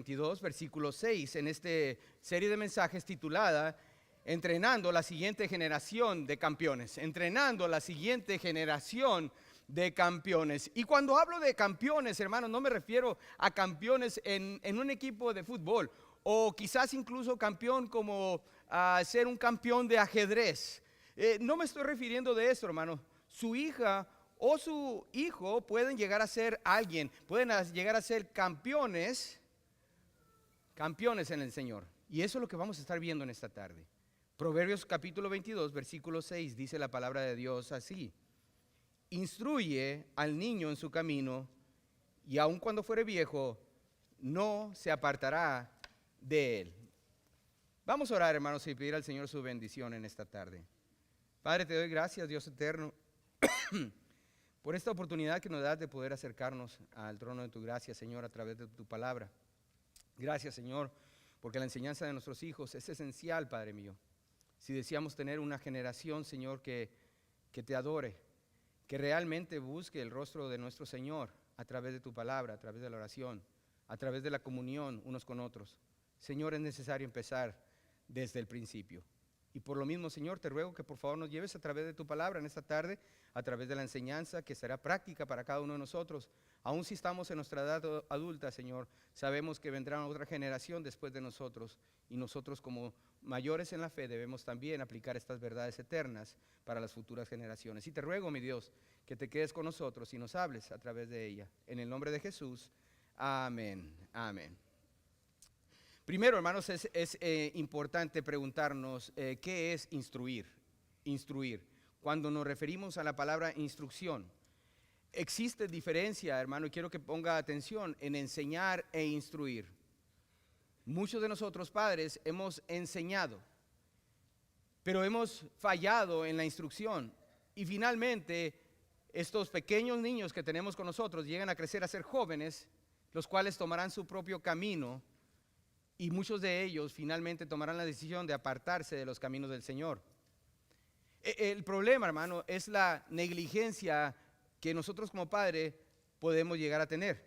22, versículo 6, en esta serie de mensajes titulada Entrenando la siguiente generación de campeones. Entrenando la siguiente generación de campeones. Y cuando hablo de campeones, hermanos, no me refiero a campeones en un equipo de fútbol, o quizás incluso campeón como ser un campeón de ajedrez. No me estoy refiriendo de eso, hermano. Su hija o su hijo pueden llegar a ser alguien, pueden llegar a ser campeones en el Señor. Y eso es lo que vamos a estar viendo en esta tarde. Proverbios capítulo 22, versículo 6, dice la palabra de Dios así: instruye al niño en su camino, y aun cuando fuere viejo, no se apartará de él. Vamos a orar, hermanos, y pedir al Señor su bendición en esta tarde. Padre, te doy gracias, Dios eterno, por esta oportunidad que nos das de poder acercarnos al trono de tu gracia, Señor, a través de tu palabra. Gracias, Señor, porque la enseñanza de nuestros hijos es esencial, Padre mío. Si deseamos tener una generación, Señor, que te adore, que realmente busque el rostro de nuestro Señor a través de tu palabra, a través de la oración, a través de la comunión unos con otros. Señor, es necesario empezar desde el principio. Y por lo mismo, Señor, te ruego que por favor nos lleves a través de tu palabra en esta tarde, a través de la enseñanza que será práctica para cada uno de nosotros. Aun si estamos en nuestra edad adulta, Señor, sabemos que vendrá otra generación después de nosotros, y nosotros como mayores en la fe debemos también aplicar estas verdades eternas para las futuras generaciones. Y te ruego, mi Dios, que te quedes con nosotros y nos hables a través de ella. En el nombre de Jesús, amén, amén. Primero, hermanos, es importante preguntarnos qué es instruir. Instruir. Cuando nos referimos a la palabra instrucción, existe diferencia, hermano, y quiero que ponga atención en enseñar e instruir. Muchos de nosotros, padres, hemos enseñado, pero hemos fallado en la instrucción. Y finalmente, estos pequeños niños que tenemos con nosotros llegan a crecer a ser jóvenes, los cuales tomarán su propio camino. Y muchos de ellos finalmente tomarán la decisión de apartarse de los caminos del Señor. El problema, hermano, es la negligencia que nosotros como padres podemos llegar a tener.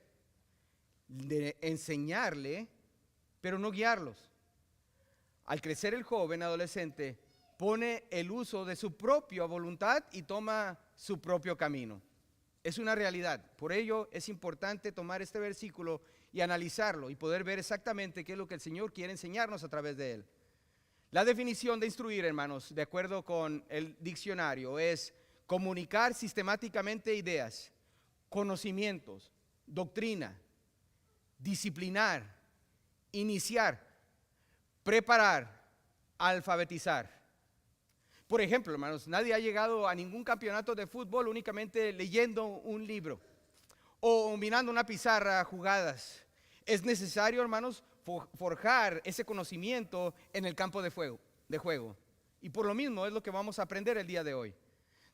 De enseñarle, pero no guiarlos. Al crecer el joven, adolescente, pone el uso de su propia voluntad y toma su propio camino. Es una realidad. Por ello es importante tomar este versículo y analizarlo y poder ver exactamente qué es lo que el Señor quiere enseñarnos a través de él. La definición de instruir, hermanos, de acuerdo con el diccionario, es comunicar sistemáticamente ideas, conocimientos, doctrina, disciplinar, iniciar, preparar, alfabetizar. Por ejemplo, hermanos, nadie ha llegado a ningún campeonato de fútbol únicamente leyendo un libro o mirando una pizarra jugadas. Es necesario, hermanos, forjar ese conocimiento en el campo de juego. Y por lo mismo es lo que vamos a aprender el día de hoy.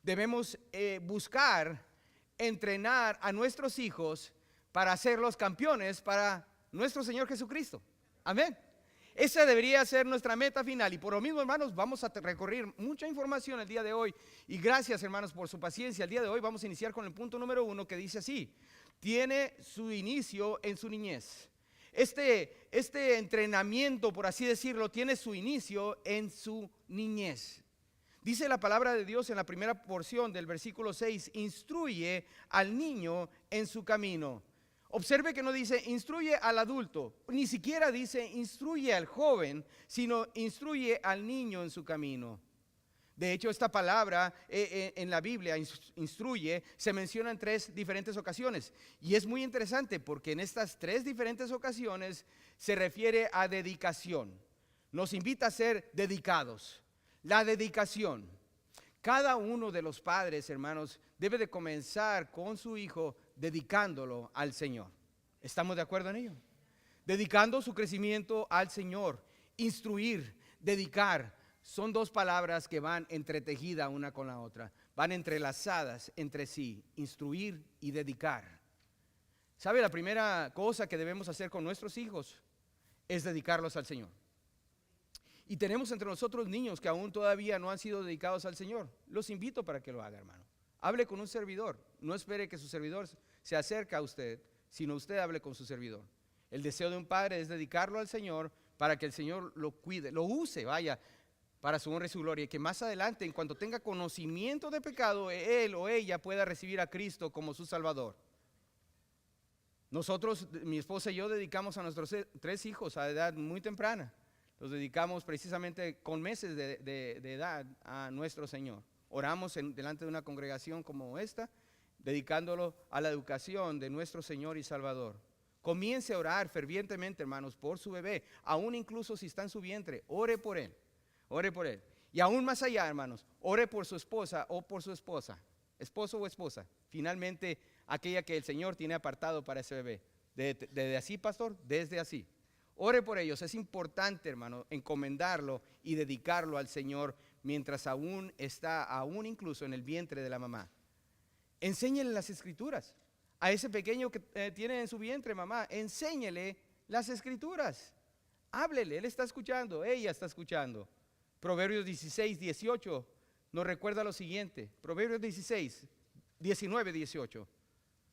Debemos buscar entrenar a nuestros hijos para hacerlos campeones para nuestro Señor Jesucristo. Amén. Esa debería ser nuestra meta final. Y por lo mismo, hermanos, vamos a recorrer mucha información el día de hoy. Y gracias, hermanos, por su paciencia. El día de hoy vamos a iniciar con el punto número 1, que dice así: tiene su inicio en su niñez. Este entrenamiento, por así decirlo, tiene su inicio en su niñez. Dice la palabra de Dios en la primera porción del versículo 6: instruye al niño en su camino. Observe que no dice instruye al adulto, ni siquiera dice instruye al joven, sino instruye al niño en su camino. De hecho, esta palabra en la Biblia, instruye, se menciona en 3 diferentes ocasiones. Y es muy interesante porque en estas 3 diferentes ocasiones se refiere a dedicación. Nos invita a ser dedicados. La dedicación. Cada uno de los padres, hermanos, debe de comenzar con su hijo dedicándolo al Señor. ¿Estamos de acuerdo en ello? Dedicando su crecimiento al Señor. Instruir, dedicar. Son 2 palabras que van entretejidas una con la otra, van entrelazadas entre sí, instruir y dedicar. ¿Sabe? La primera cosa que debemos hacer con nuestros hijos es dedicarlos al Señor. Y tenemos entre nosotros niños que aún todavía no han sido dedicados al Señor. Los invito para que lo haga, hermano. Hable con un servidor, no espere que su servidor se acerque a usted, sino usted hable con su servidor. El deseo de un padre es dedicarlo al Señor para que el Señor lo cuide, lo use, vaya, para su honra y su gloria, y que más adelante, en cuanto tenga conocimiento de pecado, él o ella pueda recibir a Cristo como su Salvador. Nosotros, mi esposa y yo, dedicamos a nuestros 3 hijos a edad muy temprana. Los dedicamos precisamente con meses de edad a nuestro Señor. Oramos delante de una congregación como esta, dedicándolo a la educación de nuestro Señor y Salvador. Comience a orar fervientemente, hermanos, por su bebé, aún incluso si está en su vientre, ore por él. Ore por él. Y aún más allá, hermanos, ore por su esposa o por su esposa, esposo o esposa. Finalmente, aquella que el Señor tiene apartado para ese bebé. Desde así, pastor, desde así. Ore por ellos. Es importante, hermano, encomendarlo y dedicarlo al Señor mientras aún está, aún incluso en el vientre de la mamá. Enséñele las Escrituras. A ese pequeño que tiene en su vientre, mamá, enséñele las Escrituras. Háblele, él está escuchando, ella está escuchando. Proverbios 16, 18 nos recuerda lo siguiente. Proverbios 16, 19, 18.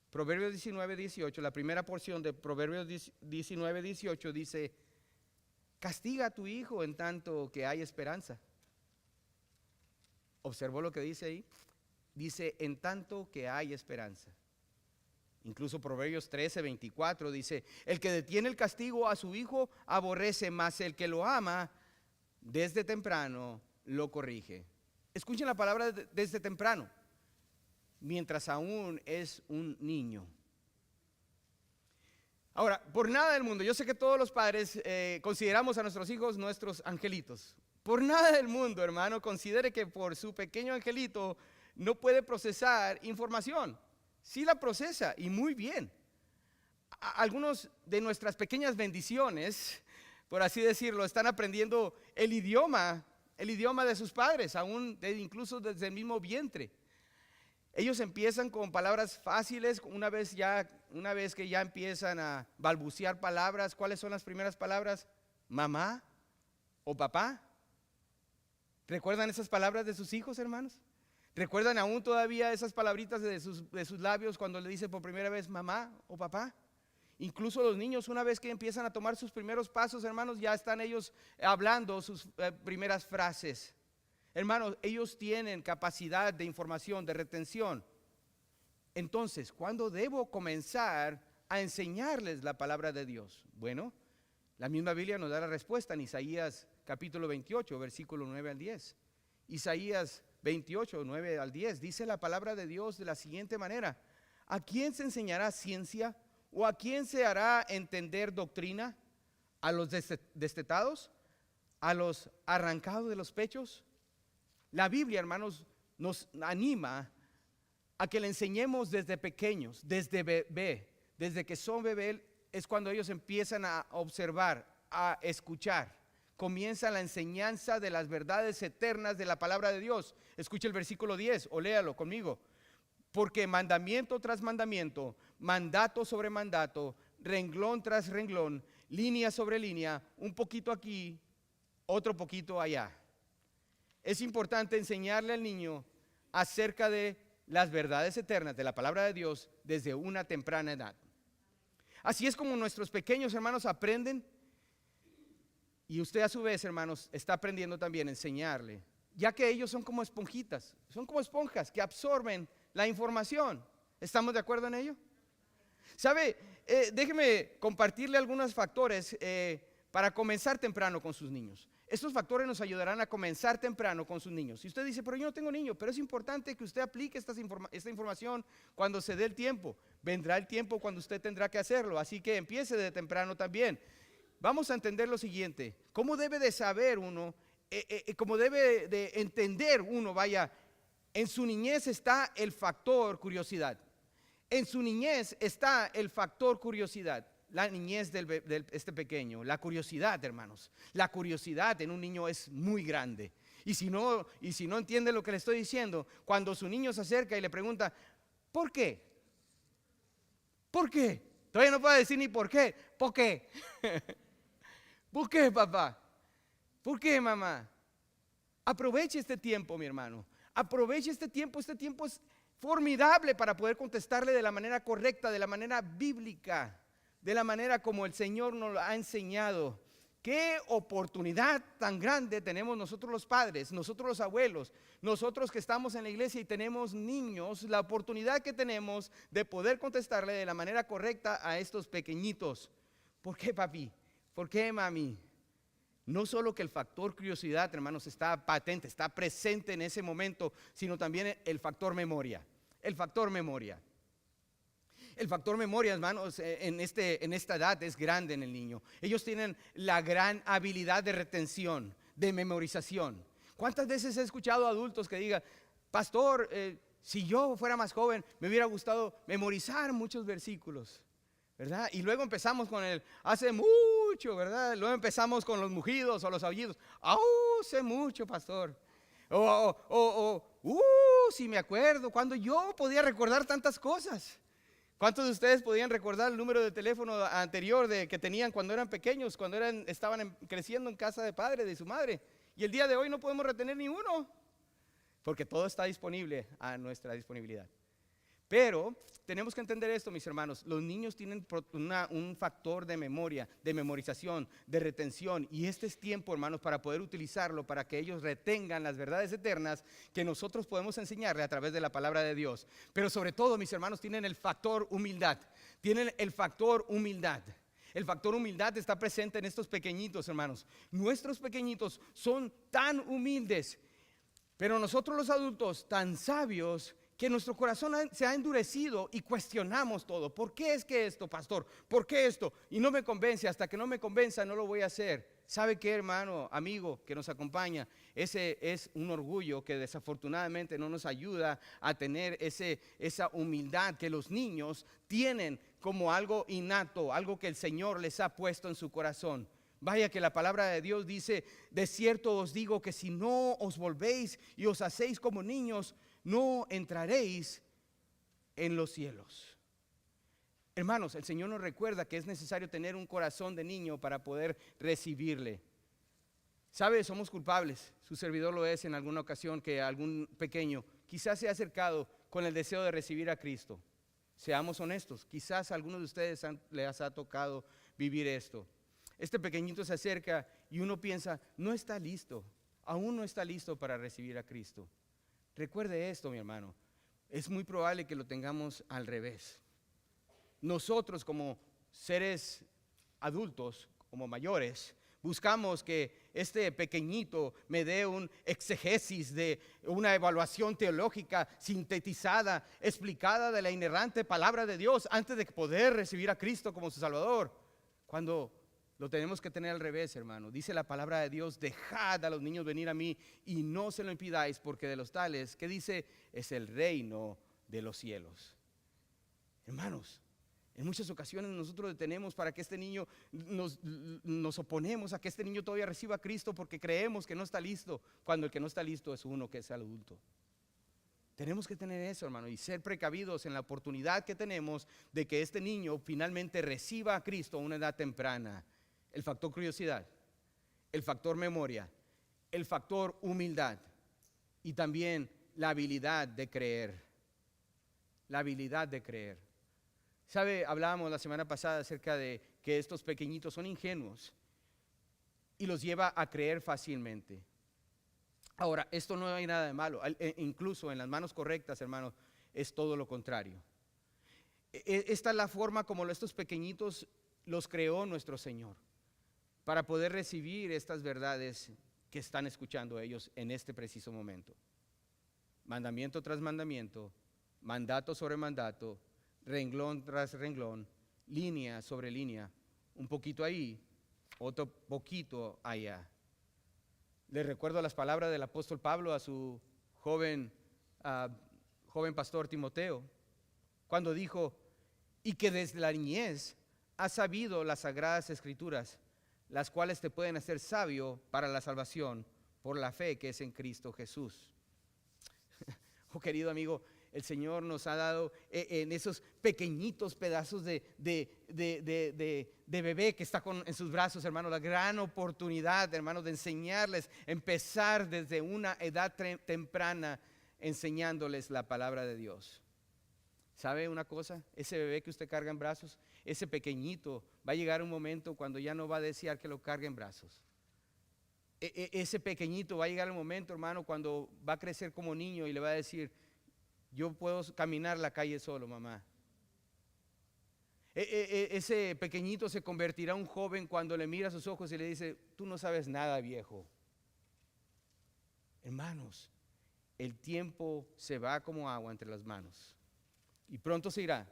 Proverbios 19, 18, la primera porción de Proverbios 19, 18 dice: castiga a tu hijo en tanto que hay esperanza. ¿Observó lo que dice ahí? Dice, en tanto que hay esperanza. Incluso Proverbios 13, 24 dice: el que detiene el castigo a su hijo aborrece, mas el que lo ama desde temprano lo corrige. Escuchen la palabra desde temprano, mientras aún es un niño. Ahora, por nada del mundo, yo sé que todos los padres consideramos a nuestros hijos nuestros angelitos. Por nada del mundo, hermano, considere que por su pequeño angelito no puede procesar información. Sí la procesa, y muy bien. Algunos de nuestras pequeñas bendiciones, por así decirlo, están aprendiendo el idioma de sus padres, incluso desde el mismo vientre. Ellos empiezan con palabras fáciles, una vez que ya empiezan a balbucear palabras. ¿Cuáles son las primeras palabras? Mamá o papá. ¿Recuerdan esas palabras de sus hijos, hermanos? ¿Recuerdan aún todavía esas palabritas de sus labios cuando le dice por primera vez mamá o papá? Incluso los niños, una vez que empiezan a tomar sus primeros pasos, hermanos, ya están ellos hablando sus primeras frases. Hermanos, ellos tienen capacidad de información, de retención. Entonces, ¿cuándo debo comenzar a enseñarles la palabra de Dios? Bueno, la misma Biblia nos da la respuesta en Isaías capítulo 28, versículo 9 al 10. Isaías 28, 9 al 10, dice la palabra de Dios de la siguiente manera: ¿a quién se enseñará ciencia? ¿O a quién se hará entender doctrina? ¿A los destetados? ¿A los arrancados de los pechos? La Biblia, hermanos, nos anima a que le enseñemos desde pequeños, desde bebé. Desde que son bebé es cuando ellos empiezan a observar, a escuchar. Comienza la enseñanza de las verdades eternas de la palabra de Dios. Escuche el versículo 10 o léalo conmigo. Porque mandamiento tras mandamiento, mandato sobre mandato, renglón tras renglón, línea sobre línea, un poquito aquí, otro poquito allá. Es importante enseñarle al niño acerca de las verdades eternas de la palabra de Dios desde una temprana edad. Así es como nuestros pequeños hermanos aprenden, y usted a su vez, hermanos, está aprendiendo también a enseñarle, ya que ellos son como esponjitas, son como esponjas que absorben la información. ¿Estamos de acuerdo en ello? ¿Sabe? Déjeme compartirle algunos factores para comenzar temprano con sus niños. Estos factores nos ayudarán a comenzar temprano con sus niños. Si usted dice, pero yo no tengo niño, pero es importante que usted aplique esta información cuando se dé el tiempo. Vendrá el tiempo cuando usted tendrá que hacerlo, así que empiece de temprano también. Vamos a entender lo siguiente: ¿cómo debe de saber uno, cómo debe de entender uno, vaya, en su niñez está el factor curiosidad. En su niñez está el factor curiosidad. La niñez de este pequeño, la curiosidad, hermanos. La curiosidad en un niño es muy grande. Y si no entiende lo que le estoy diciendo, cuando su niño se acerca y le pregunta, ¿por qué? ¿Por qué? Todavía no puede decir ni por qué. ¿Por qué? ¿Por qué, papá? ¿Por qué, mamá? Aproveche este tiempo, mi hermano. Aproveche este tiempo es formidable para poder contestarle de la manera correcta, de la manera bíblica, de la manera como el Señor nos lo ha enseñado. Qué oportunidad tan grande tenemos nosotros los padres, nosotros los abuelos, nosotros que estamos en la iglesia y tenemos niños, la oportunidad que tenemos de poder contestarle de la manera correcta a estos pequeñitos. ¿Por qué, papi? ¿Por qué, mami? No solo que el factor curiosidad, hermanos, está patente, está presente en ese momento, sino también el factor memoria. El factor memoria. El factor memoria, hermanos, en esta edad es grande en el niño. Ellos tienen la gran habilidad de retención, de memorización. ¿Cuántas veces he escuchado a adultos que digan, pastor, si yo fuera más joven, me hubiera gustado memorizar muchos versículos, ¿verdad? Y luego empezamos con el hace mucho, ¿verdad? Luego empezamos con los mugidos o los aullidos. Hace mucho, pastor. Si me acuerdo, cuando yo podía recordar tantas cosas. ¿Cuántos de ustedes podían recordar el número de teléfono anterior que tenían cuando eran pequeños, cuando estaban creciendo en casa de padre, de su madre? Y el día de hoy no podemos retener ni uno, porque todo está disponible a nuestra disponibilidad. Pero tenemos que entender esto, mis hermanos. Los niños tienen un factor de memoria, de memorización, de retención. Y este es tiempo, hermanos, para poder utilizarlo, para que ellos retengan las verdades eternas que nosotros podemos enseñarle a través de la palabra de Dios. Pero sobre todo, mis hermanos, tienen el factor humildad. Tienen el factor humildad. El factor humildad está presente en estos pequeñitos, hermanos. Nuestros pequeñitos son tan humildes, pero nosotros los adultos tan sabios, que nuestro corazón se ha endurecido y cuestionamos todo. ¿Por qué es que esto, pastor? ¿Por qué esto? Y no me convence, hasta que no me convenza no lo voy a hacer. ¿Sabe qué, hermano, amigo que nos acompaña? Ese es un orgullo que desafortunadamente no nos ayuda a tener esa humildad que los niños tienen como algo innato, algo que el Señor les ha puesto en su corazón. Vaya que la palabra de Dios dice, de cierto os digo que si no os volvéis y os hacéis como niños, no entraréis en los cielos. Hermanos, el Señor nos recuerda que es necesario tener un corazón de niño para poder recibirle. ¿Sabe? Somos culpables. Su servidor lo es en alguna ocasión, que algún pequeño quizás se ha acercado con el deseo de recibir a Cristo. Seamos honestos, quizás a algunos de ustedes les ha tocado vivir esto. Este pequeñito se acerca y uno piensa, no está listo, aún no está listo para recibir a Cristo. Recuerde esto, mi hermano, es muy probable que lo tengamos al revés. Nosotros como seres adultos, como mayores, buscamos que este pequeñito me dé un exegesis de una evaluación teológica sintetizada, explicada de la inerrante palabra de Dios antes de poder recibir a Cristo como su Salvador. Cuando lo tenemos que tener al revés, hermano. Dice la palabra de Dios, dejad a los niños venir a mí y no se lo impidáis, porque de los tales, ¿qué dice? Es el reino de los cielos. Hermanos, en muchas ocasiones nosotros detenemos para que este niño, nos oponemos a que este niño todavía reciba a Cristo porque creemos que no está listo, cuando el que no está listo es uno que es adulto. Tenemos que tener eso, hermano, y ser precavidos en la oportunidad que tenemos de que este niño finalmente reciba a Cristo a una edad temprana. El factor curiosidad, el factor memoria, el factor humildad y también la habilidad de creer. La habilidad de creer. ¿Sabe? Hablábamos la semana pasada acerca de que estos pequeñitos son ingenuos y los lleva a creer fácilmente. Ahora, esto no hay nada de malo, incluso en las manos correctas, hermanos, es todo lo contrario. Esta es la forma como estos pequeñitos los creó nuestro Señor, para poder recibir estas verdades que están escuchando ellos en este preciso momento. Mandamiento tras mandamiento, mandato sobre mandato, renglón tras renglón, línea sobre línea, un poquito ahí, otro poquito allá. Les recuerdo las palabras del apóstol Pablo a su joven pastor Timoteo, cuando dijo, y que desde la niñez has sabido las sagradas escrituras, las cuales te pueden hacer sabio para la salvación por la fe que es en Cristo Jesús. Oh, querido amigo, el Señor nos ha dado en esos pequeñitos pedazos de bebé que está en sus brazos, hermano, la gran oportunidad, hermano, de enseñarles, empezar desde una edad temprana enseñándoles la palabra de Dios. ¿Sabe una cosa? Ese bebé que usted carga en brazos, ese pequeñito, va a llegar un momento cuando ya no va a desear que lo cargue en brazos. Ese pequeñito va a llegar el momento, hermano, cuando va a crecer como niño y le va a decir, yo puedo caminar la calle solo, mamá. Ese pequeñito se convertirá en un joven cuando le mira a sus ojos y le dice, tú no sabes nada, viejo. Hermanos, el tiempo se va como agua entre las manos y pronto se irá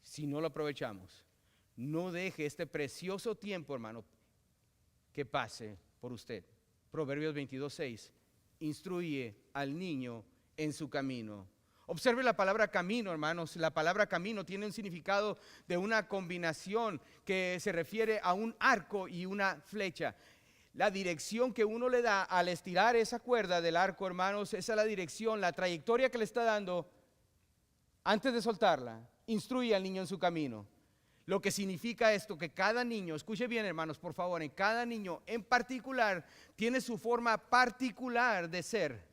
si no lo aprovechamos. No deje este precioso tiempo, hermano, que pase por usted. Proverbios 22:6, instruye al niño en su camino. Observe la palabra camino, hermanos. La palabra camino tiene un significado de una combinación que se refiere a un arco y una flecha. La dirección que uno le da al estirar esa cuerda del arco, hermanos, esa es la dirección, la trayectoria que le está dando antes de soltarla. Instruye al niño en su camino. Lo que significa esto, que cada niño, escuche bien, hermanos, por favor, en cada niño en particular tiene su forma particular de ser.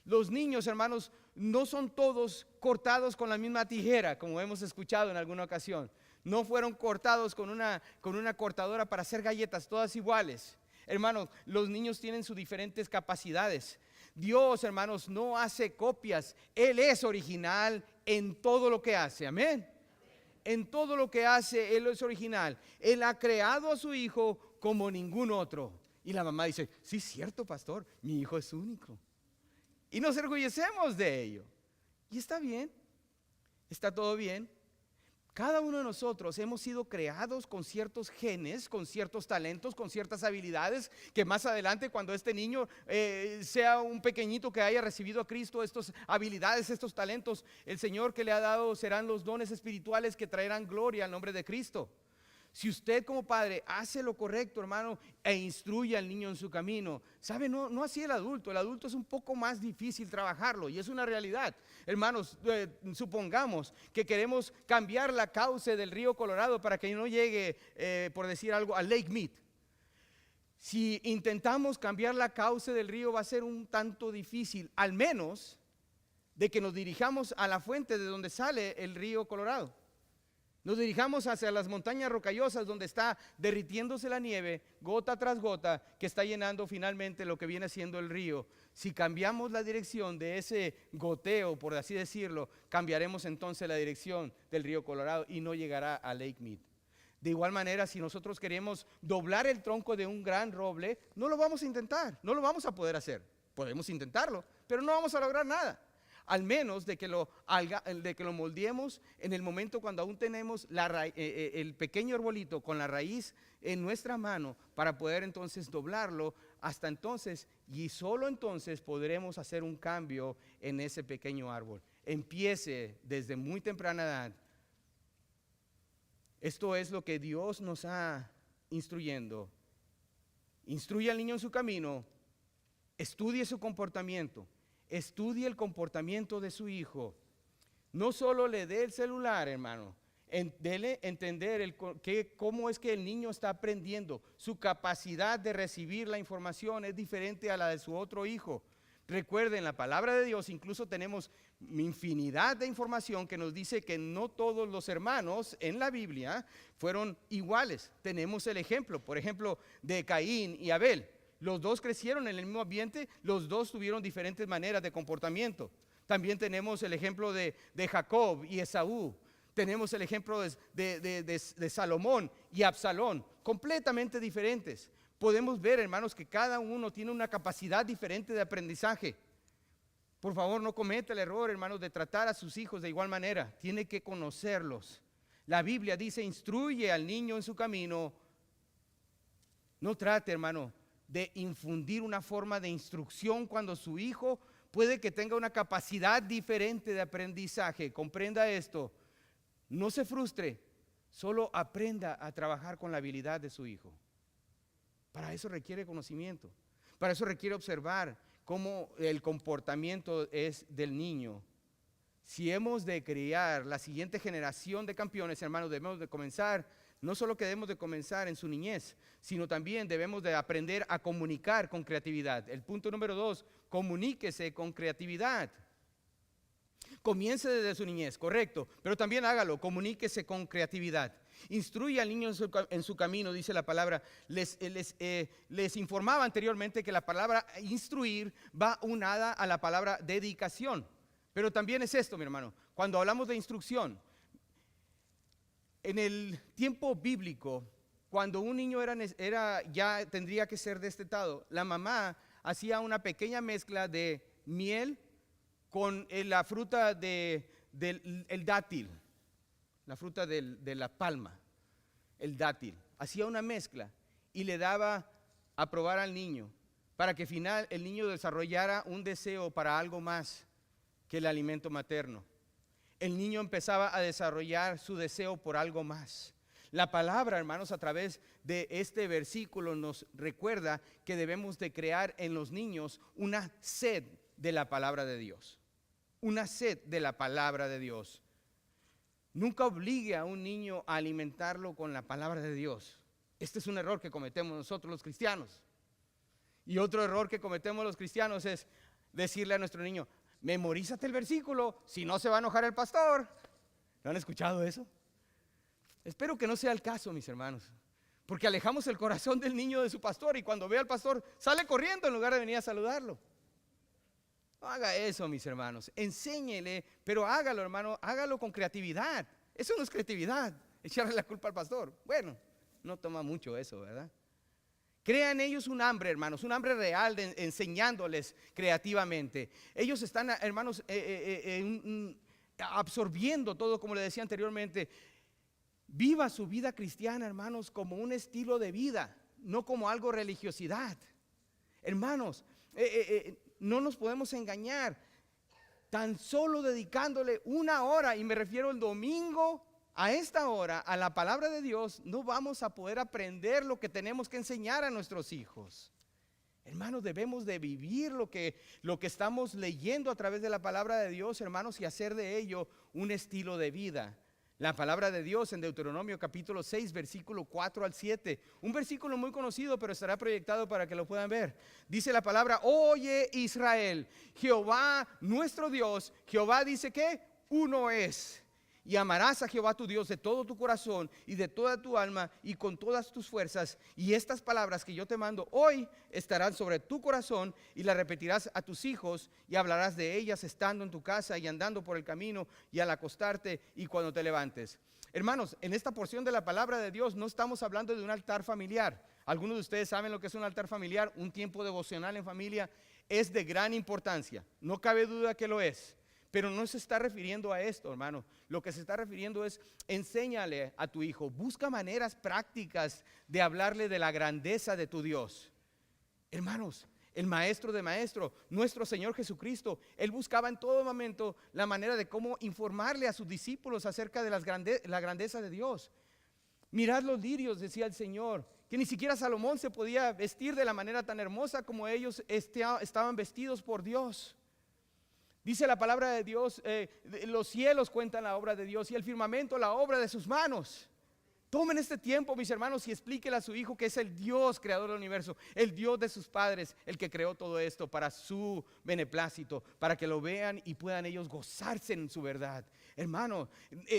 Los niños, hermanos, no son todos cortados con la misma tijera, como hemos escuchado en alguna ocasión. No fueron cortados con una cortadora para hacer galletas, todas iguales. Hermanos, los niños tienen sus diferentes capacidades. Dios, hermanos, no hace copias. Él es original en todo lo que hace. Amén. En todo lo que hace, Él es original. Él ha creado a su hijo como ningún otro. Y la mamá dice, sí, cierto, pastor, mi hijo es único. Y nos orgullecemos de ello. Y está bien, está todo bien. Cada uno de nosotros hemos sido creados con ciertos genes, con ciertos talentos, con ciertas habilidades, que más adelante cuando este niño sea un pequeñito que haya recibido a Cristo, estas habilidades, estos talentos, el Señor que le ha dado serán los dones espirituales que traerán gloria al nombre de Cristo. Si usted como padre hace lo correcto, hermano, e instruye al niño en su camino, ¿sabe? No así el adulto es un poco más difícil trabajarlo y es una realidad. Hermanos, supongamos que queremos cambiar la cauce del río Colorado para que no llegue, por decir algo, a Lake Mead. Si intentamos cambiar la cauce del río va a ser un tanto difícil, al menos de que nos dirijamos a la fuente de donde sale el río Colorado. Nos dirijamos hacia las montañas rocallosas donde está derritiéndose la nieve, gota tras gota, que está llenando finalmente lo que viene siendo el río. Si cambiamos la dirección de ese goteo, por así decirlo, cambiaremos entonces la dirección del río Colorado y no llegará a Lake Mead. De igual manera, si nosotros queremos doblar el tronco de un gran roble, no lo vamos a intentar, no lo vamos a poder hacer. Podemos intentarlo, pero no vamos a lograr nada. Al menos de que lo moldeemos en el momento cuando aún tenemos el pequeño arbolito con la raíz en nuestra mano para poder entonces doblarlo. Hasta entonces y solo entonces podremos hacer un cambio en ese pequeño árbol. Empiece desde muy temprana edad. Esto es lo que Dios nos ha instruyendo. Instruye al niño en su camino, estudie su comportamiento. Estudie el comportamiento de su hijo. No solo le dé el celular, hermano. Dele entender cómo es que el niño está aprendiendo. Su capacidad de recibir la información es diferente a la de su otro hijo. Recuerden, la palabra de Dios incluso tenemos infinidad de información que nos dice que no todos los hermanos en la Biblia fueron iguales. Tenemos el ejemplo, por ejemplo, de Caín y Abel. Los dos crecieron en el mismo ambiente, los dos tuvieron diferentes maneras de comportamiento. También tenemos el ejemplo de Jacob y Esaú. Tenemos el ejemplo de Salomón y Absalón, completamente diferentes. Podemos ver, hermanos, que cada uno tiene una capacidad diferente de aprendizaje. Por favor, no cometa el error, hermanos, de tratar a sus hijos de igual manera. Tiene que conocerlos. La Biblia dice, instruye al niño en su camino. No trate, hermano, de infundir una forma de instrucción cuando su hijo puede que tenga una capacidad diferente de aprendizaje. Comprenda esto. No se frustre, solo aprenda a trabajar con la habilidad de su hijo. Para eso requiere conocimiento. Para eso requiere observar cómo el comportamiento es del niño. Si hemos de criar la siguiente generación de campeones, hermanos, debemos de comenzar. No solo que debemos de comenzar en su niñez, sino también debemos de aprender a comunicar con creatividad. El punto número 2, comuníquese con creatividad. Comience desde su niñez, correcto, pero también hágalo, comuníquese con creatividad. Instruye al niño en su camino, dice la palabra. Les informaba anteriormente que la palabra instruir va unada a la palabra dedicación. Pero también es esto, mi hermano, cuando hablamos de instrucción, en el tiempo bíblico, cuando un niño ya tendría que ser destetado, la mamá hacía una pequeña mezcla de miel con la fruta del dátil, la fruta de la palma, el dátil. Hacía una mezcla y le daba a probar al niño para que al final el niño desarrollara un deseo para algo más que el alimento materno. El niño empezaba a desarrollar su deseo por algo más. La palabra, hermanos, a través de este versículo nos recuerda que debemos de crear en los niños una sed de la palabra de Dios. Una sed de la palabra de Dios. Nunca obligue a un niño a alimentarlo con la palabra de Dios. Este es un error que cometemos nosotros los cristianos. Y otro error que cometemos los cristianos es decirle a nuestro niño: memorízate el versículo, si no se va a enojar el pastor. ¿No han escuchado eso? Espero que no sea el caso, mis hermanos, porque alejamos el corazón del niño de su pastor y cuando ve al pastor sale corriendo en lugar de venir a saludarlo. No haga eso, mis hermanos. Enséñele, pero hágalo, hermano, hágalo con creatividad. Eso no es creatividad, echarle la culpa al pastor. Bueno, no toma mucho eso, ¿verdad? Crea en ellos un hambre, hermanos, un hambre real de enseñándoles creativamente. Ellos están, hermanos, absorbiendo todo, como le decía anteriormente. Viva su vida cristiana, hermanos, como un estilo de vida, no como algo religiosidad. Hermanos, no nos podemos engañar. Tan solo dedicándole una hora, y me refiero el domingo a esta hora, a la palabra de Dios, no vamos a poder aprender lo que tenemos que enseñar a nuestros hijos. Hermanos, debemos de vivir lo que estamos leyendo a través de la palabra de Dios, hermanos, y hacer de ello un estilo de vida. La palabra de Dios en Deuteronomio capítulo 6, versículo 4 al 7. Un versículo muy conocido, pero estará proyectado para que lo puedan ver. Dice la palabra: oye Israel, Jehová nuestro Dios, Jehová dice que uno es. Y amarás a Jehová tu Dios de todo tu corazón y de toda tu alma y con todas tus fuerzas. Y estas palabras que yo te mando hoy estarán sobre tu corazón y las repetirás a tus hijos y hablarás de ellas estando en tu casa y andando por el camino y al acostarte y cuando te levantes. Hermanos, en esta porción de la palabra de Dios no estamos hablando de un altar familiar. Algunos de ustedes saben lo que es un altar familiar. Un tiempo devocional en familia es de gran importancia. No cabe duda que lo es. Pero no se está refiriendo a esto, hermano. Lo que se está refiriendo es: enséñale a tu hijo, busca maneras prácticas de hablarle de la grandeza de tu Dios. Hermanos, el maestro de maestro, nuestro Señor Jesucristo, Él buscaba en todo momento la manera de cómo informarle a sus discípulos acerca de la grandeza de Dios. Mirad los lirios, decía el Señor, que ni siquiera Salomón se podía vestir de la manera tan hermosa como ellos estaban vestidos por Dios. Dice la palabra de Dios, los cielos cuentan la obra de Dios y el firmamento la obra de sus manos. Tomen este tiempo, mis hermanos, y explíquele a su hijo que es el Dios creador del universo, el Dios de sus padres, el que creó todo esto para su beneplácito, para que lo vean y puedan ellos gozarse en su verdad. Hermano,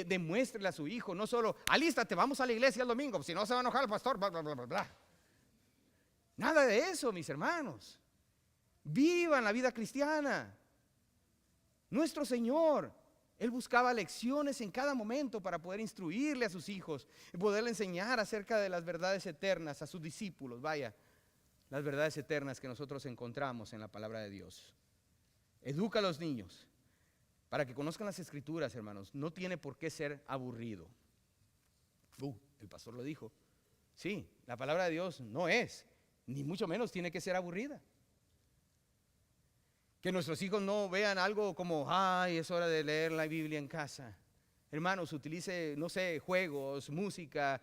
demuéstrele a su hijo, no solo: alístate, vamos a la iglesia el domingo, si no se va a enojar el pastor, bla, bla, bla, bla, bla. Nada de eso, mis hermanos. Vivan la vida cristiana. Nuestro Señor, Él buscaba lecciones en cada momento para poder instruirle a sus hijos, poderle enseñar acerca de las verdades eternas a sus discípulos. Vaya, las verdades eternas que nosotros encontramos en la palabra de Dios. Educa a los niños para que conozcan las escrituras, hermanos. No tiene por qué ser aburrido. El pastor lo dijo. Sí, la palabra de Dios no es, ni mucho menos tiene que ser aburrida. Que nuestros hijos no vean algo como: ay, es hora de leer la Biblia en casa. Hermanos, utilice, no sé, juegos, música,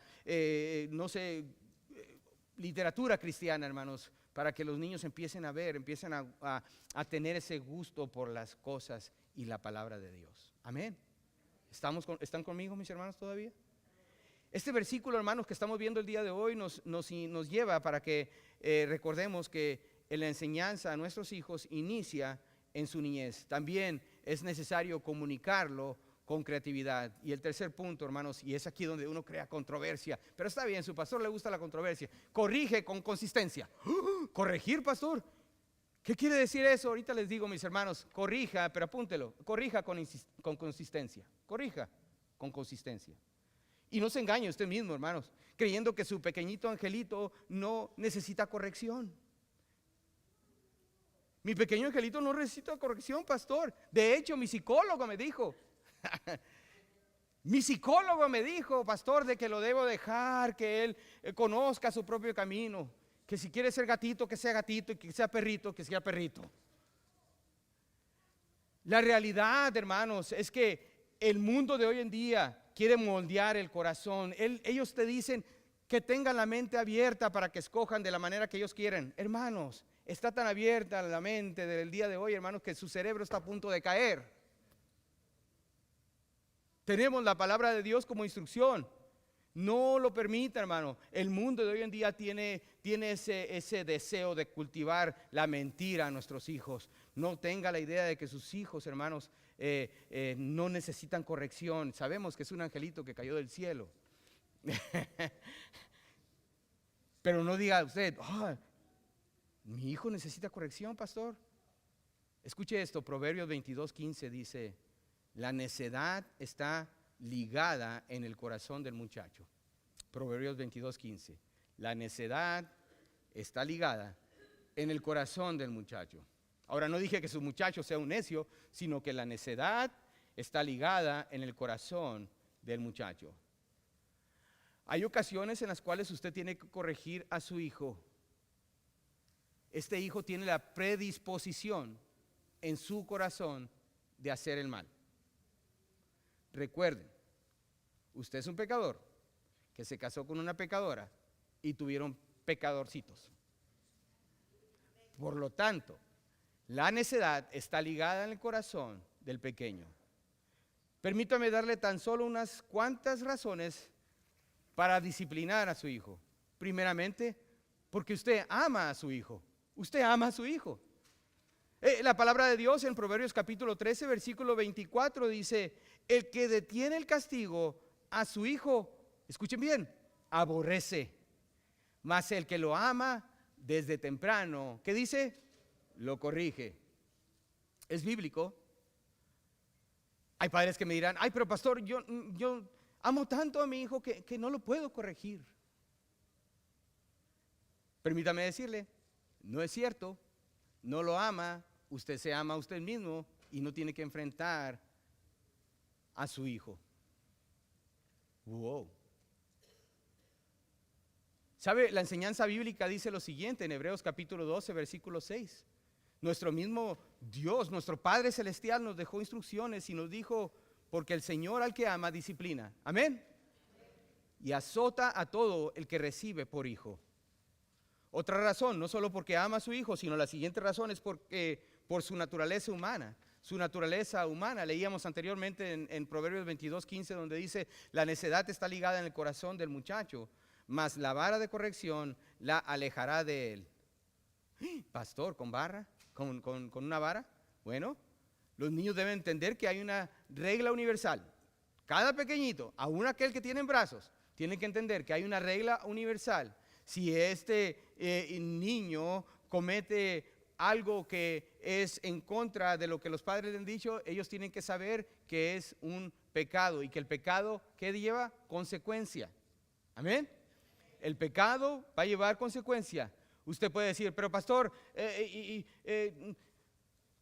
literatura cristiana, hermanos, para que los niños empiecen a ver, empiecen a tener ese gusto por las cosas y la palabra de Dios. Amén. ¿Están conmigo, mis hermanos, todavía? Este versículo, hermanos, que estamos viendo el día de hoy nos lleva para que recordemos que la enseñanza a nuestros hijos inicia en su niñez. También es necesario comunicarlo con creatividad. Y el tercer punto, hermanos, y es aquí donde uno crea controversia, pero está bien, su pastor le gusta la controversia. Corrige con consistencia. ¿Corregir, pastor? ¿Qué quiere decir eso? Ahorita les digo, mis hermanos, corrija, pero apúntelo, corrija con consistencia. Corrija con consistencia. Y no se engañe usted mismo, hermanos, creyendo que su pequeñito angelito no necesita corrección. Mi pequeño angelito no necesita corrección, pastor. De hecho, mi psicólogo me dijo, pastor, de que lo debo dejar, que él conozca su propio camino, que si quiere ser gatito, que sea gatito, y que sea perrito, que sea perrito. La realidad, hermanos, es que el mundo de hoy en día quiere moldear el corazón. Ellos te dicen que tengan la mente abierta para que escojan de la manera que ellos quieren. Hermanos, está tan abierta la mente del día de hoy, hermanos, que su cerebro está a punto de caer. Tenemos la palabra de Dios como instrucción. No lo permita, hermano. El mundo de hoy en día tiene ese deseo de cultivar la mentira a nuestros hijos. No tenga la idea de que sus hijos, hermanos, no necesitan corrección. Sabemos que es un angelito que cayó del cielo. Pero no diga usted, mi hijo necesita corrección, pastor. Escuche esto, Proverbios 22:15 dice, la necedad está ligada en el corazón del muchacho. Proverbios 22:15. La necedad está ligada en el corazón del muchacho. Ahora, no dije que su muchacho sea un necio, sino que la necedad está ligada en el corazón del muchacho. Hay ocasiones en las cuales usted tiene que corregir a su hijo. Este hijo tiene la predisposición en su corazón de hacer el mal. Recuerden, usted es un pecador que se casó con una pecadora y tuvieron pecadorcitos. Por lo tanto, la necedad está ligada en el corazón del pequeño. Permítame darle tan solo unas cuantas razones para disciplinar a su hijo. Primeramente, porque usted ama a su hijo. Usted ama a su hijo. La palabra de Dios en Proverbios capítulo 13, versículo 24 dice, el que detiene el castigo a su hijo, escuchen bien, aborrece, mas el que lo ama desde temprano, ¿qué dice? Lo corrige. Es bíblico. Hay padres que me dirán, pero pastor, yo amo tanto a mi hijo que no lo puedo corregir. Permítame decirle, no es cierto, no lo ama, usted se ama a usted mismo y no tiene que enfrentar a su hijo. Wow. ¿Sabe? La enseñanza bíblica dice lo siguiente en Hebreos capítulo 12, versículo 6. Nuestro mismo Dios, nuestro Padre Celestial nos dejó instrucciones y nos dijo, porque el Señor al que ama disciplina. Amén. Y azota a todo el que recibe por hijo. Otra razón, no solo porque ama a su hijo, sino la siguiente razón es porque por su naturaleza humana. Su naturaleza humana, leíamos anteriormente en Proverbios 22:15, donde dice, la necedad está ligada en el corazón del muchacho, mas la vara de corrección la alejará de él. Pastor, ¿con vara? ¿Con una vara? Bueno, los niños deben entender que hay una regla universal. Cada pequeñito, aún aquel que tiene en brazos, tiene que entender que hay una regla universal. Si este niño comete algo que es en contra de lo que los padres le han dicho, ellos tienen que saber que es un pecado y que el pecado, ¿qué lleva? Consecuencia. Amén. El pecado va a llevar consecuencia. Usted puede decir, pero pastor,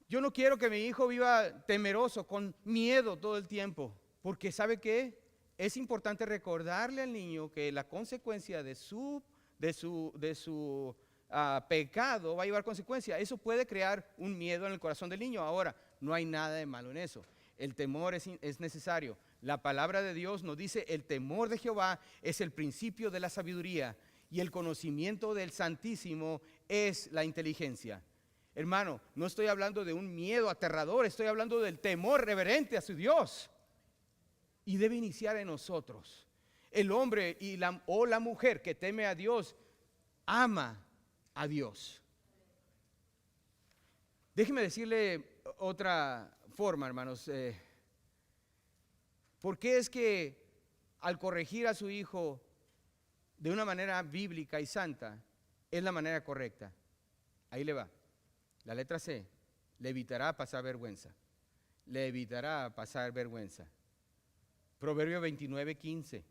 yo no quiero que mi hijo viva temeroso, con miedo todo el tiempo, porque ¿sabe qué? Es importante recordarle al niño que la consecuencia de su pecado va a llevar consecuencia. Eso puede crear un miedo en el corazón del niño. Ahora, no hay nada de malo en eso. El temor es necesario. La palabra de Dios nos dice, el temor de Jehová es el principio de la sabiduría y el conocimiento del Santísimo es la inteligencia. Hermano, no estoy hablando de un miedo aterrador, estoy hablando del temor reverente a su Dios. Y debe iniciar en nosotros. El hombre o la mujer que teme a Dios, ama a Dios. Déjeme decirle otra forma, hermanos. ¿Por qué es que al corregir a su hijo de una manera bíblica y santa es la manera correcta? Ahí le va. La letra C. Le evitará pasar vergüenza. Le evitará pasar vergüenza. Proverbio 29:15.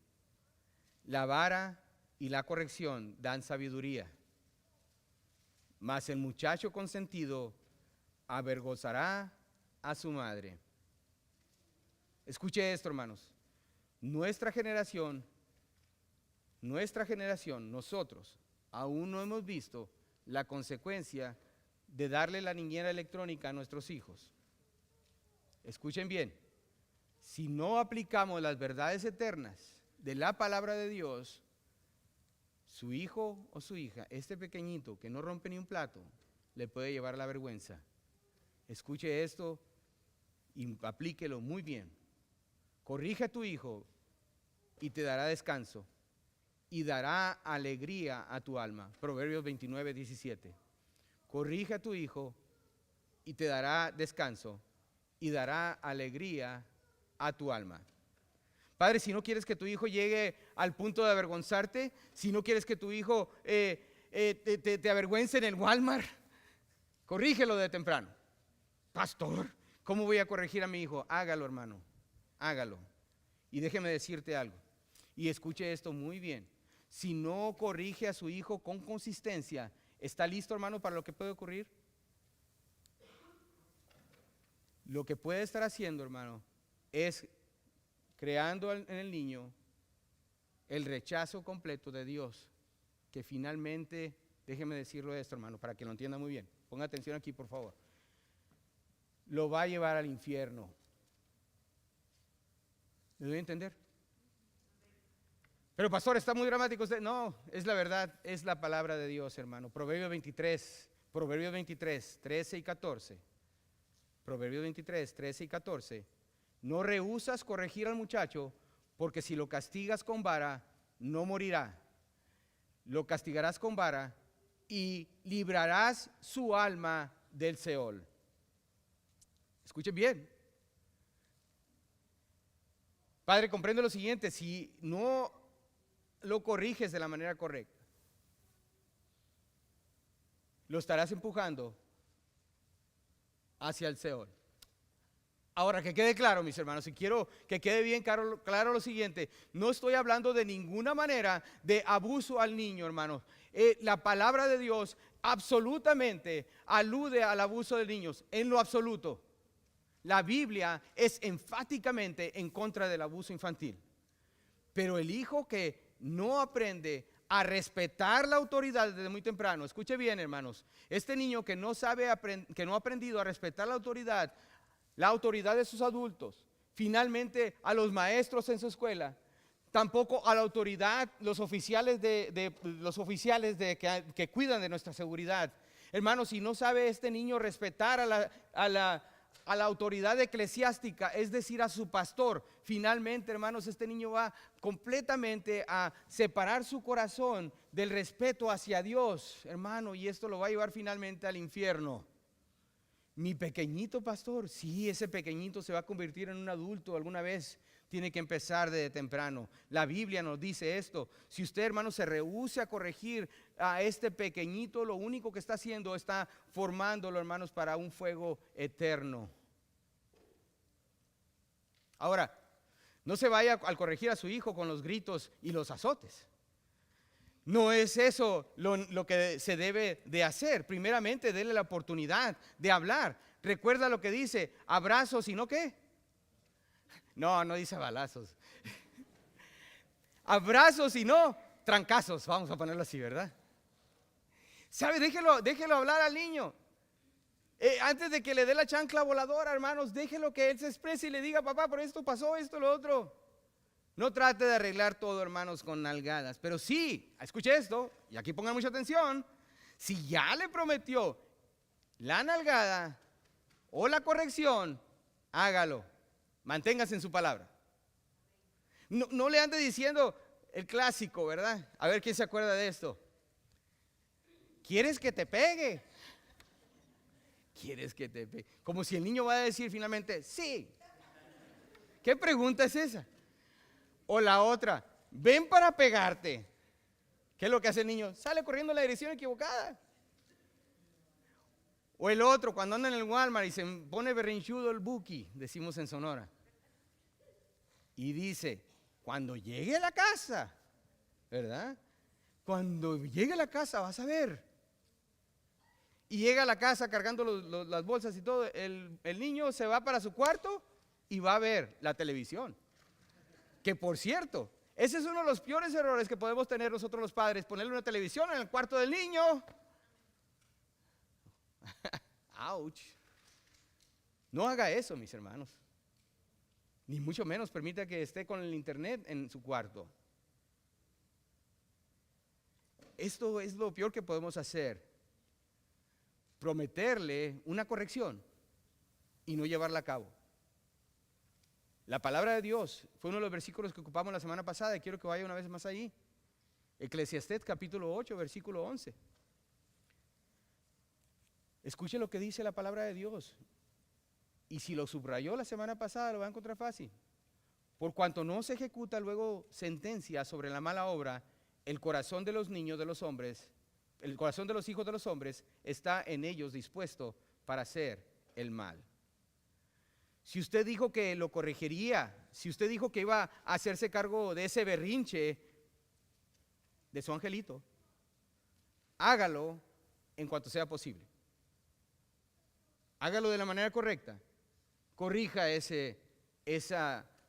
La vara y la corrección dan sabiduría, mas el muchacho consentido avergonzará a su madre. Escuche esto, hermanos. Nuestra generación, nosotros, aún no hemos visto la consecuencia de darle la niñera electrónica a nuestros hijos. Escuchen bien. Si no aplicamos las verdades eternas de la palabra de Dios, su hijo o su hija, este pequeñito que no rompe ni un plato, le puede llevar a la vergüenza. Escuche esto y aplíquelo muy bien. Corrige a tu hijo y te dará descanso y dará alegría a tu alma. Proverbios 29:17. Corrige a tu hijo y te dará descanso y dará alegría a tu alma. Padre, si no quieres que tu hijo llegue al punto de avergonzarte, si no quieres que tu hijo te avergüence en el Walmart, corrígelo de temprano. Pastor, ¿cómo voy a corregir a mi hijo? Hágalo, hermano, hágalo. Y déjeme decirte algo, y escuche esto muy bien. Si no corrige a su hijo con consistencia, ¿está listo, hermano, para lo que puede ocurrir? Lo que puede estar haciendo, hermano, es creando en el niño el rechazo completo de Dios, que finalmente, déjeme decirlo esto, hermano, para que lo entienda muy bien. Ponga atención aquí, por favor. Lo va a llevar al infierno. ¿Me doy a entender? Pero pastor, está muy dramático usted. No, es la verdad, es la palabra de Dios, hermano. Proverbios 23, 13 y 14. Proverbios 23, 13 y 14. No rehusas corregir al muchacho, porque si lo castigas con vara, no morirá. Lo castigarás con vara y librarás su alma del Seol. Escuchen bien. Padre, comprende lo siguiente: si no lo corriges de la manera correcta, lo estarás empujando hacia el Seol. Ahora, que quede claro, mis hermanos, y quiero que quede bien claro lo siguiente: no estoy hablando de ninguna manera de abuso al niño, hermanos. La palabra de Dios absolutamente alude al abuso de niños, en lo absoluto. La Biblia es enfáticamente en contra del abuso infantil. Pero el hijo que no aprende a respetar la autoridad desde muy temprano, escuche bien, hermanos, este niño que no que no ha aprendido a respetar la autoridad de sus adultos, finalmente a los maestros en su escuela, tampoco a la autoridad, los oficiales que cuidan de nuestra seguridad. Hermanos, si no sabe este niño respetar a la autoridad eclesiástica, es decir, a su pastor, finalmente, hermanos, este niño va completamente a separar su corazón del respeto hacia Dios, hermano, y esto lo va a llevar finalmente al infierno. Mi pequeñito pastor, sí, ese pequeñito se va a convertir en un adulto alguna vez. Tiene que empezar desde temprano. La Biblia nos dice esto. Si usted, hermano, se rehúsa a corregir a este pequeñito, lo único que está haciendo está formándolo, hermanos, para un fuego eterno. Ahora, no se vaya al corregir a su hijo con los gritos y los azotes. No es eso lo que se debe de hacer. Primeramente, déle la oportunidad de hablar. Recuerda lo que dice: abrazos y no qué. No dice balazos. Abrazos y no trancazos, vamos a ponerlo así, ¿verdad? ¿Sabe? Déjelo hablar al niño. Antes de que le dé la chancla voladora, hermanos, déjelo que él se exprese y le diga: papá, por esto pasó, esto, lo otro. No trate de arreglar todo, hermanos, con nalgadas. Pero sí, escuche esto, y aquí pongan mucha atención: si ya le prometió la nalgada o la corrección, hágalo. Manténgase en su palabra. No le ande diciendo el clásico, ¿verdad? A ver quién se acuerda de esto. ¿Quieres que te pegue? quieres que te pegue? Como si el niño va a decir finalmente, sí. ¿Qué pregunta es esa? O la otra, ven para pegarte. ¿Qué es lo que hace el niño? Sale corriendo en la dirección equivocada. O el otro, cuando anda en el Walmart y se pone berrinchudo el buki, decimos en Sonora. Y dice, cuando llegue a la casa, ¿verdad? Cuando llegue a la casa vas a ver. Y llega a la casa cargando las bolsas y todo. El niño se va para su cuarto y va a ver la televisión. Que por cierto, ese es uno de los peores errores que podemos tener nosotros los padres, ponerle una televisión en el cuarto del niño. Ouch. No haga eso, mis hermanos. Ni mucho menos permita que esté con el internet en su cuarto. Esto es lo peor que podemos hacer. Prometerle una corrección y no llevarla a cabo. La palabra de Dios fue uno de los versículos que ocupamos la semana pasada y quiero que vaya una vez más allí. Eclesiastés capítulo 8, versículo 11. Escuche lo que dice la palabra de Dios. Y si lo subrayó la semana pasada, lo va a encontrar fácil. Por cuanto no se ejecuta luego sentencia sobre la mala obra, el corazón de los niños de los hombres, el corazón de los hijos de los hombres está en ellos dispuesto para hacer el mal. Si usted dijo que lo corregiría, si usted dijo que iba a hacerse cargo de ese berrinche de su angelito, hágalo en cuanto sea posible. Hágalo de la manera correcta. Corrija ese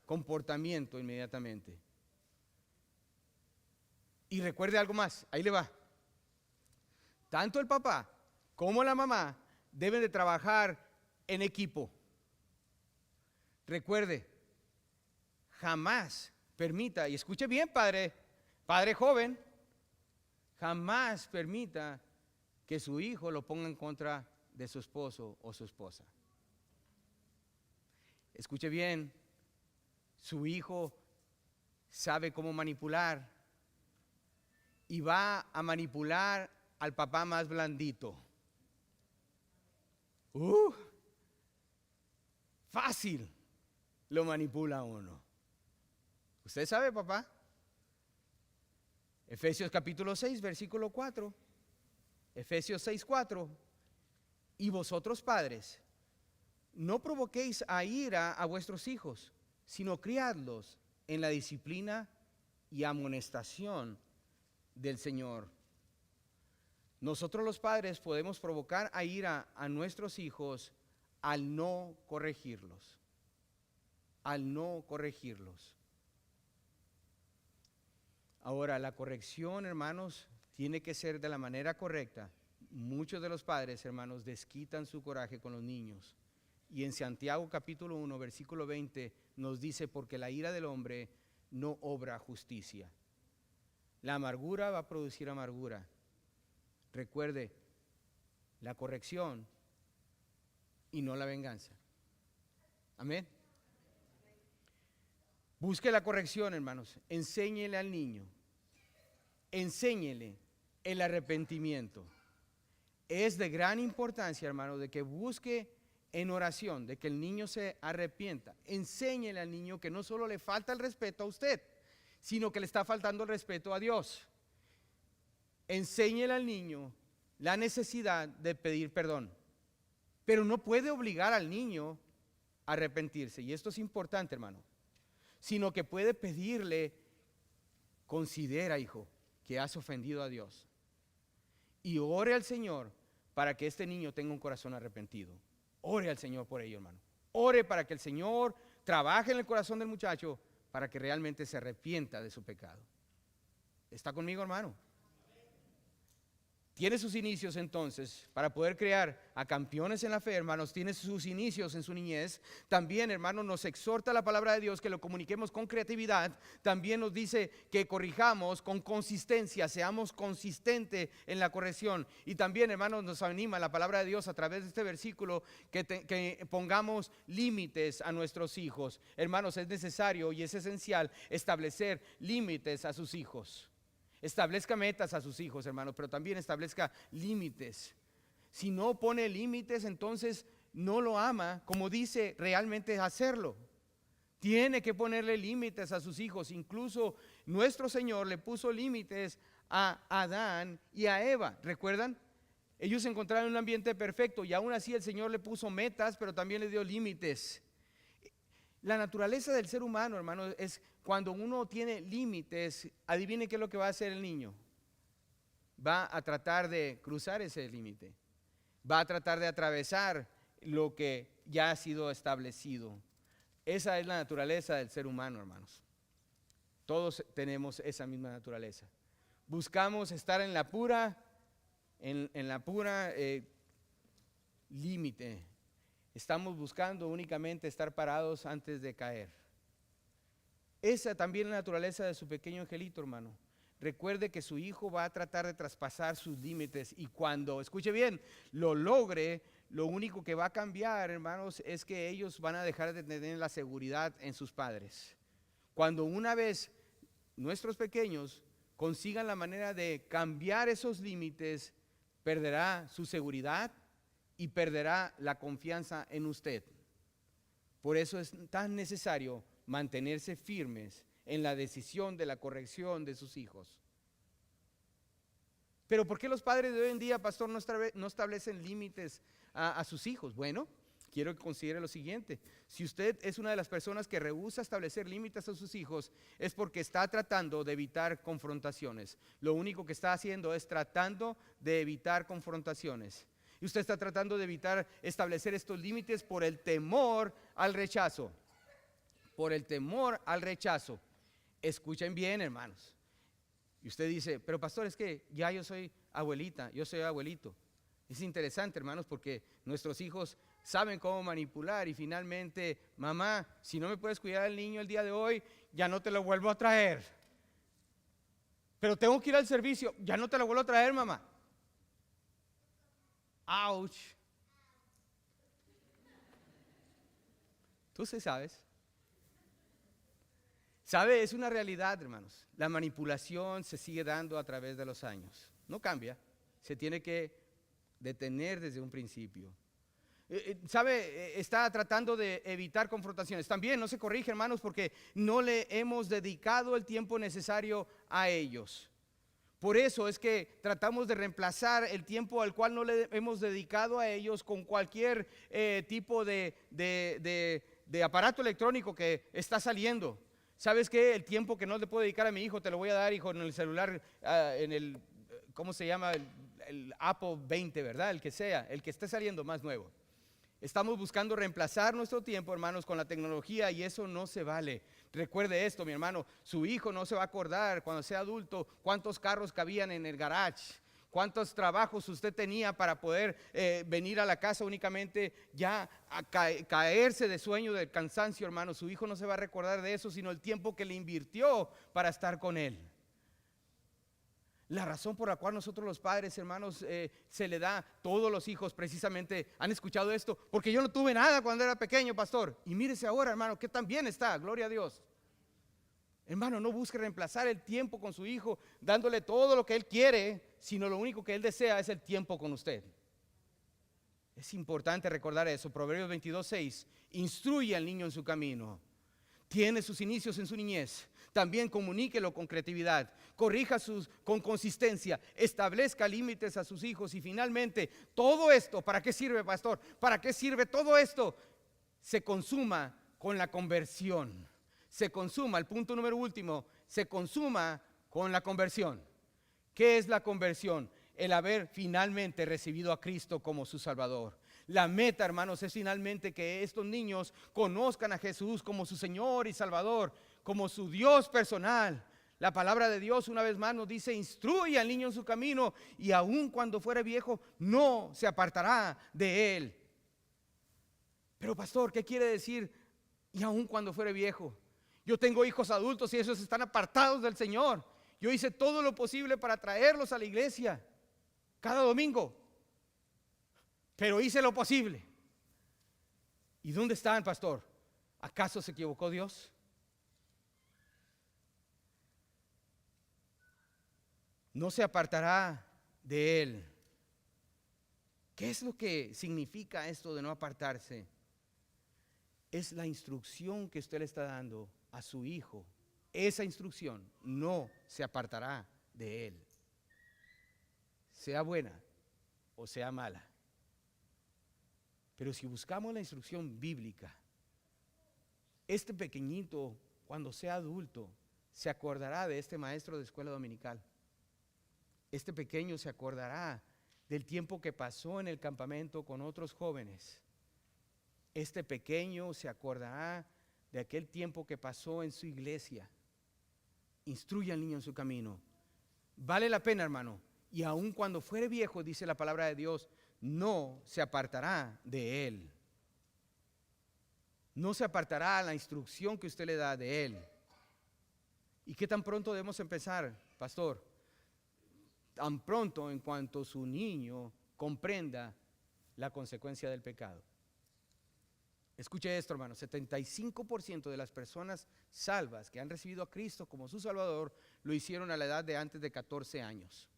comportamiento inmediatamente. Y recuerde algo más, ahí le va. Tanto el papá como la mamá deben de trabajar en equipo. Recuerde, jamás permita, y escuche bien, padre joven, jamás permita que su hijo lo ponga en contra de su esposo o su esposa. Escuche bien, su hijo sabe cómo manipular y va a manipular al papá más blandito. Fácil lo manipula a uno. ¿Usted sabe, papá? Efesios capítulo 6, versículo 4. Efesios 6, 4. Y vosotros, padres, no provoquéis a ira a vuestros hijos, sino criadlos en la disciplina y amonestación del Señor. Nosotros los padres podemos provocar a ira a nuestros hijos al no corregirlos. Al no corregirlos. Ahora, la corrección, hermanos, tiene que ser de la manera correcta. Muchos de los padres, hermanos, desquitan su coraje con los niños. Y en Santiago capítulo 1, versículo 20, nos dice, porque la ira del hombre no obra justicia. La amargura va a producir amargura. Recuerde, la corrección y no la venganza. Amén. Busque la corrección, hermanos. Enséñele al niño. Enséñele el arrepentimiento. Es de gran importancia, hermano, de que busque en oración, de que el niño se arrepienta. Enséñele al niño que no solo le falta el respeto a usted, sino que le está faltando el respeto a Dios. Enséñele al niño la necesidad de pedir perdón. Pero no puede obligar al niño a arrepentirse. Y esto es importante, hermano. Sino que puede pedirle, considera, hijo, que has ofendido a Dios. Y ore al Señor para que este niño tenga un corazón arrepentido. Ore al Señor por ello, hermano. Ore para que el Señor trabaje en el corazón del muchacho para que realmente se arrepienta de su pecado. ¿Está conmigo, hermano? Tiene sus inicios entonces, para poder crear a campeones en la fe, hermanos, tiene sus inicios en su niñez. También, hermanos, nos exhorta la palabra de Dios que lo comuniquemos con creatividad. También nos dice que corrijamos con consistencia, seamos consistentes en la corrección. Y también, hermanos, nos anima la palabra de Dios a través de este versículo que pongamos límites a nuestros hijos. Hermanos, es necesario y es esencial establecer límites a sus hijos. Establezca metas a sus hijos, hermanos, pero también establezca límites. Si no pone límites, entonces no lo ama como dice realmente hacerlo. Tiene que ponerle límites a sus hijos. Incluso nuestro Señor le puso límites a Adán y a Eva. ¿Recuerdan? Ellos se encontraron en un ambiente perfecto y aún así el Señor le puso metas, pero también le dio límites. La naturaleza del ser humano, hermano, es cuando uno tiene límites, adivine qué es lo que va a hacer el niño. Va a tratar de cruzar ese límite. Va a tratar de atravesar lo que ya ha sido establecido. Esa es la naturaleza del ser humano, hermanos. Todos tenemos esa misma naturaleza. Buscamos estar en la pura límite. Estamos buscando únicamente estar parados antes de caer. Esa también es la naturaleza de su pequeño angelito, hermano. Recuerde que su hijo va a tratar de traspasar sus límites y cuando, escuche bien, lo logre, lo único que va a cambiar, hermanos, es que ellos van a dejar de tener la seguridad en sus padres. Cuando una vez nuestros pequeños consigan la manera de cambiar esos límites, perderá su seguridad y perderá la confianza en usted. Por eso es tan necesario mantenerse firmes en la decisión de la corrección de sus hijos. Pero ¿por qué los padres de hoy en día, pastor, no establecen límites a sus hijos? Bueno, quiero que considere lo siguiente. Si usted es una de las personas que rehúsa establecer límites a sus hijos, es porque está tratando de evitar confrontaciones. Lo único que está haciendo es tratando de evitar confrontaciones. Y usted está tratando de evitar establecer estos límites por el temor al rechazo. Por el temor al rechazo. Escuchen bien, hermanos. Y usted dice, pero pastor, es que ya yo soy abuelita, yo soy abuelito. Es interesante, hermanos, porque nuestros hijos saben cómo manipular y finalmente, mamá, si no me puedes cuidar al niño el día de hoy, ya no te lo vuelvo a traer. Pero tengo que ir al servicio, ya no te lo vuelvo a traer, mamá. Ouch. Tú sí sabes. ¿Sabe? Es una realidad, hermanos. La manipulación se sigue dando a través de los años. No cambia. Se tiene que detener desde un principio. ¿Sabe? Está tratando de evitar confrontaciones. También no se corrige, hermanos, porque no le hemos dedicado el tiempo necesario a ellos. Por eso es que tratamos de reemplazar el tiempo al cual no le hemos dedicado a ellos con cualquier tipo de aparato electrónico que está saliendo. ¿Sabes qué? El tiempo que no le puedo dedicar a mi hijo te lo voy a dar, hijo, en el celular, en el, ¿cómo se llama? El Apple 20, ¿verdad? El que sea, el que esté saliendo más nuevo. Estamos buscando reemplazar nuestro tiempo, hermanos, con la tecnología y eso no se vale. Recuerde esto, mi hermano, su hijo no se va a acordar cuando sea adulto cuántos carros cabían en el garage, cuántos trabajos usted tenía para poder venir a la casa únicamente ya a caerse de sueño, del cansancio, hermano. Su hijo no se va a recordar de eso, sino el tiempo que le invirtió para estar con él. La razón por la cual nosotros los padres, hermanos, se le da a todos los hijos, precisamente, ¿han escuchado esto? Porque yo no tuve nada cuando era pequeño, pastor. Y mírese ahora, hermano, que tan bien está, gloria a Dios. Hermano, no busque reemplazar el tiempo con su hijo, dándole todo lo que él quiere, sino lo único que él desea es el tiempo con usted. Es importante recordar eso. Proverbios 22:6, instruye al niño en su camino. Tiene sus inicios en su niñez. También comuníquelo con creatividad, corrija con consistencia, establezca límites a sus hijos y finalmente todo esto, ¿para qué sirve, pastor? ¿Para qué sirve todo esto? Se consuma con la conversión. Se consuma, el punto número último, se consuma con la conversión. ¿Qué es la conversión? El haber finalmente recibido a Cristo como su Salvador. La meta, hermanos, es finalmente que estos niños conozcan a Jesús como su Señor y Salvador, como su Dios personal. La palabra de Dios una vez más nos dice, instruye al niño en su camino y aun cuando fuere viejo no se apartará de él. Pero pastor, ¿qué quiere decir? Y aun cuando fuere viejo. Yo tengo hijos adultos y esos están apartados del Señor. Yo hice todo lo posible para traerlos a la iglesia cada domingo, pero hice lo posible. ¿Y dónde están, pastor? ¿Acaso se equivocó Dios? No se apartará de él. ¿Qué es lo que significa esto de no apartarse? Es la instrucción que usted le está dando a su hijo. Esa instrucción no se apartará de él, sea buena o sea mala. Pero si buscamos la instrucción bíblica, este pequeñito, cuando sea adulto, se acordará de este maestro de escuela dominical. Este pequeño se acordará del tiempo que pasó en el campamento con otros jóvenes. Este pequeño se acordará de aquel tiempo que pasó en su iglesia. Instruye al niño en su camino. Vale la pena, hermano. Y aun cuando fuere viejo, dice la palabra de Dios, no se apartará de él. No se apartará la instrucción que usted le da de él. ¿Y qué tan pronto debemos empezar, pastor? Tan pronto en cuanto su niño comprenda la consecuencia del pecado. Escuche esto, hermano, 75% de las personas salvas que han recibido a Cristo como su Salvador lo hicieron a la edad de antes de 14 años.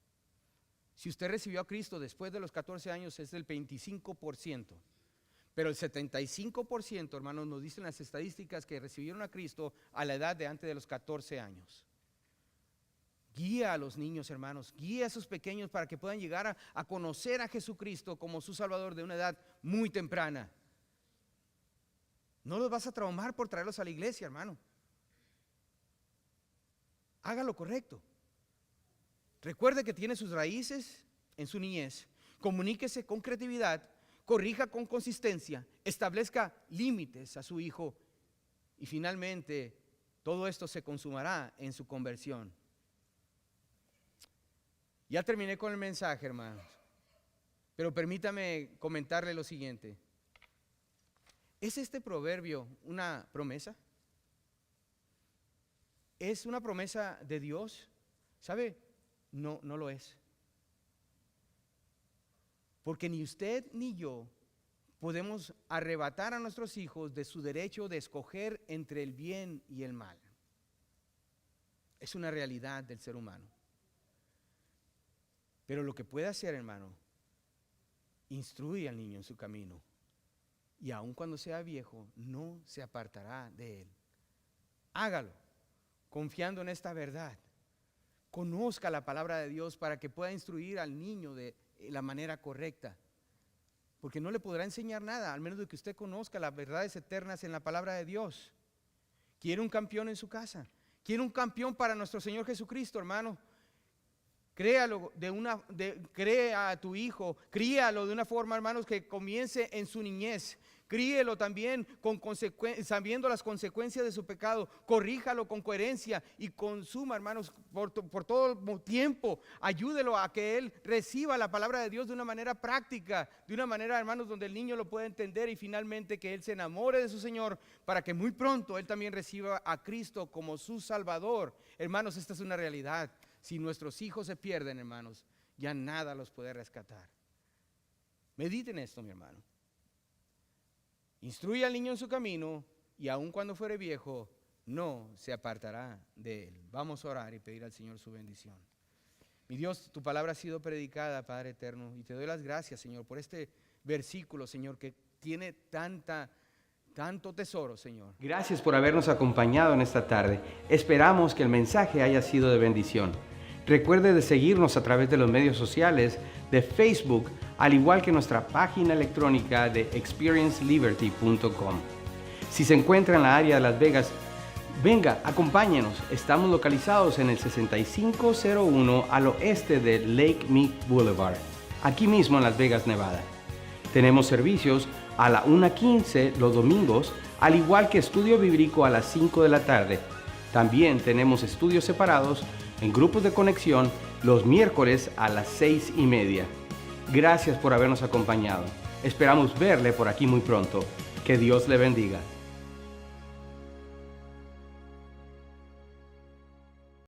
Si usted recibió a Cristo después de los 14 años es del 25%, pero el 75%, hermanos, nos dicen las estadísticas que recibieron a Cristo a la edad de antes de los 14 años. Guía a los niños, hermanos, guía a esos pequeños para que puedan llegar a conocer a Jesucristo como su Salvador de una edad muy temprana. No los vas a traumar por traerlos a la iglesia, hermano. Haga lo correcto. Recuerde que tiene sus raíces en su niñez. Comuníquese con creatividad, corrija con consistencia, establezca límites a su hijo y finalmente todo esto se consumará en su conversión. Ya terminé con el mensaje, hermanos, pero permítame comentarle lo siguiente. ¿Es este proverbio una promesa? ¿Es una promesa de Dios? ¿Sabe? No, no lo es. Porque ni usted ni yo podemos arrebatar a nuestros hijos de su derecho de escoger entre el bien y el mal. Es una realidad del ser humano. Pero lo que puede hacer, hermano, instruye al niño en su camino. Y aun cuando sea viejo, no se apartará de él. Hágalo, confiando en esta verdad. Conozca la palabra de Dios para que pueda instruir al niño de la manera correcta. Porque no le podrá enseñar nada, al menos de que usted conozca las verdades eternas en la palabra de Dios. ¿Quiere un campeón en su casa? ¿Quiere un campeón para nuestro Señor Jesucristo, hermano? Créalo crea a tu hijo, críalo de una forma, hermanos, que comience en su niñez. Críelo también sabiendo las consecuencias de su pecado. Corríjalo con coherencia y consuma, hermanos, por todo el tiempo. Ayúdelo a que él reciba la palabra de Dios de una manera práctica, de una manera, hermanos, donde el niño lo pueda entender y finalmente que él se enamore de su Señor para que muy pronto él también reciba a Cristo como su Salvador. Hermanos, esta es una realidad. Si nuestros hijos se pierden, hermanos, ya nada los puede rescatar. Mediten esto, mi hermano. Instruye al niño en su camino y aun cuando fuere viejo, no se apartará de él. Vamos a orar y pedir al Señor su bendición. Mi Dios, tu palabra ha sido predicada, Padre eterno, y te doy las gracias, Señor, por este versículo, Señor, que tiene tanto tesoro, Señor. Gracias por habernos acompañado en esta tarde. Esperamos que el mensaje haya sido de bendición. Recuerde de seguirnos a través de los medios sociales de Facebook, al igual que nuestra página electrónica de experienceliberty.com. Si se encuentra en la área de Las Vegas, venga, acompáñenos. Estamos localizados en el 6501 al oeste de Lake Mead Boulevard, aquí mismo en Las Vegas, Nevada. Tenemos servicios a la 1:15 los domingos, al igual que estudio bíblico a las 5 de la tarde. También tenemos estudios separados en grupos de conexión los miércoles a las 6:30. Gracias por habernos acompañado. Esperamos verle por aquí muy pronto. Que Dios le bendiga.